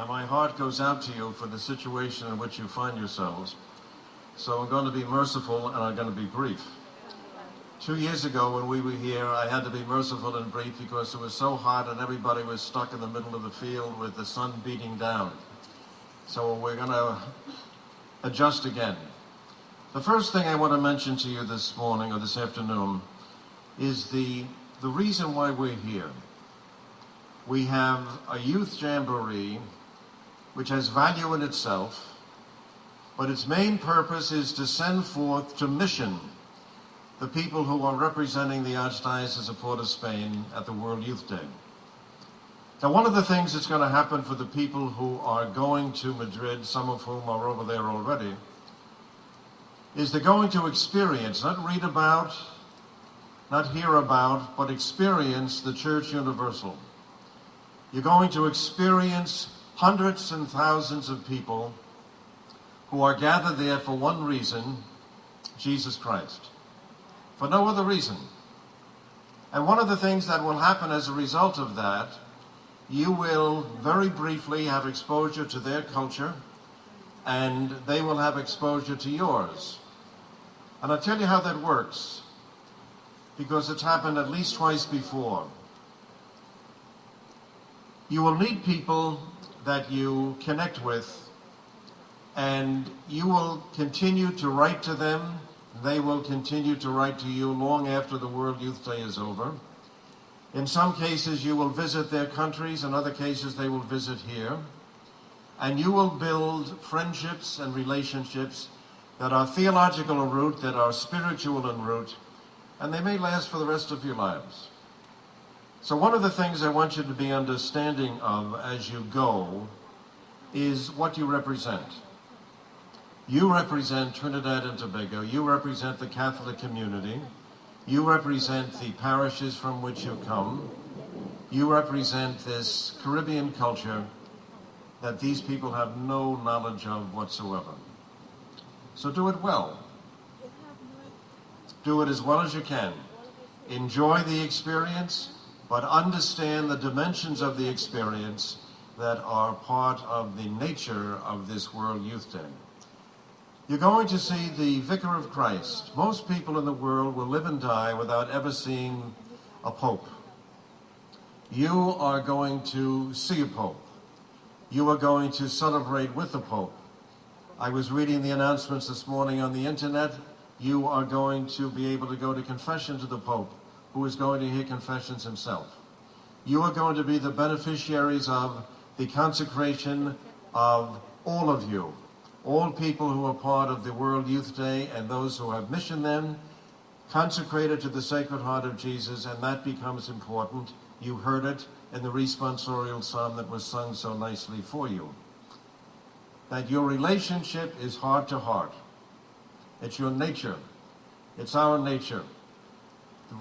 Now my heart goes out to you for the situation in which you find yourselves. So I'm going to be merciful and I'm going to be brief. 2 years ago when we were here, I had to be merciful and brief because it was so hot and everybody was stuck in the middle of the field with the sun beating down. So we're going to adjust again. The first thing I want to mention to you this morning or this afternoon is the reason why we're here. We have a youth jamboree which has value in itself, but its main purpose is to send forth to mission the people who are representing the Archdiocese of Port of Spain at the World Youth Day. Now, one of the things that's going to happen for the people who are going to Madrid, some of whom are over there already, is they're going to experience, not read about, not hear about, but experience the Church Universal. You're going to experience hundreds and thousands of people who are gathered there for one reason, Jesus Christ. For no other reason. And one of the things that will happen as a result of that, you will very briefly have exposure to their culture, and they will have exposure to yours. And I'll tell you how that works, because it's happened at least twice before. You will meet people that you connect with, and you will continue to write to them. They will continue to write to you long after the World Youth Day is over. In some cases, you will visit their countries. In other cases, they will visit here. And you will build friendships and relationships that are theological en route, that are spiritual en route, and they may last for the rest of your lives. So one of the things I want you to be understanding of as you go is what you represent. You represent Trinidad and Tobago. You represent the Catholic community. You represent the parishes from which you come. You represent this Caribbean culture that these people have no knowledge of whatsoever. So do it well. Do it as well as you can. Enjoy the experience, but understand the dimensions of the experience that are part of the nature of this World Youth Day. You're going to see the Vicar of Christ. Most people in the world will live and die without ever seeing a pope. You are going to see a pope. You are going to celebrate with the pope. I was reading the announcements this morning on the internet. You are going to be able to go to confession to the pope, who is going to hear confessions himself. You are going to be the beneficiaries of the consecration of all of you. All people who are part of the World Youth Day and those who have missioned them, consecrated to the Sacred Heart of Jesus, and that becomes important. You heard it in the responsorial psalm that was sung so nicely for you. That your relationship is heart to heart. It's your nature. It's our nature. The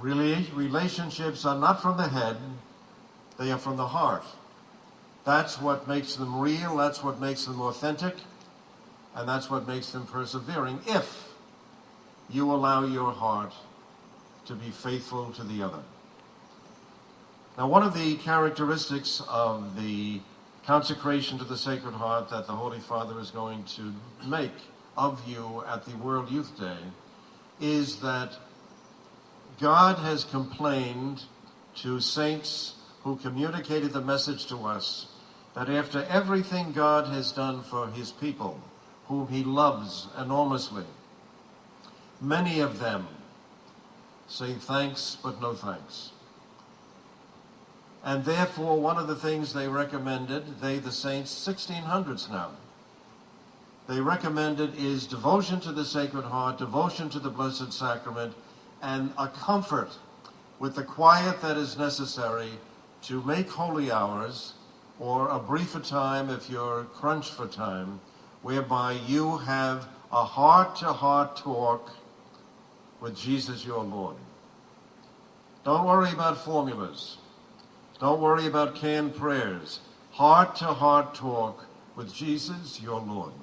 relationships are not from the head, they are from the heart. That's what makes them real, that's what makes them authentic, and that's what makes them persevering, if you allow your heart to be faithful to the other. Now, one of the characteristics of the consecration to the Sacred Heart that the Holy Father is going to make of you at the World Youth Day is that God has complained to saints who communicated the message to us that after everything God has done for his people, whom he loves enormously, many of them say thanks but no thanks. And therefore, one of the things they recommended, they, the saints, 1600s now, they recommended is devotion to the Sacred Heart, devotion to the Blessed Sacrament, and a comfort with the quiet that is necessary to make holy hours, or a briefer time if you're crunched for time, whereby you have a heart-to-heart talk with Jesus your Lord. Don't worry about formulas. Don't worry about canned prayers. Heart-to-heart talk with Jesus your Lord.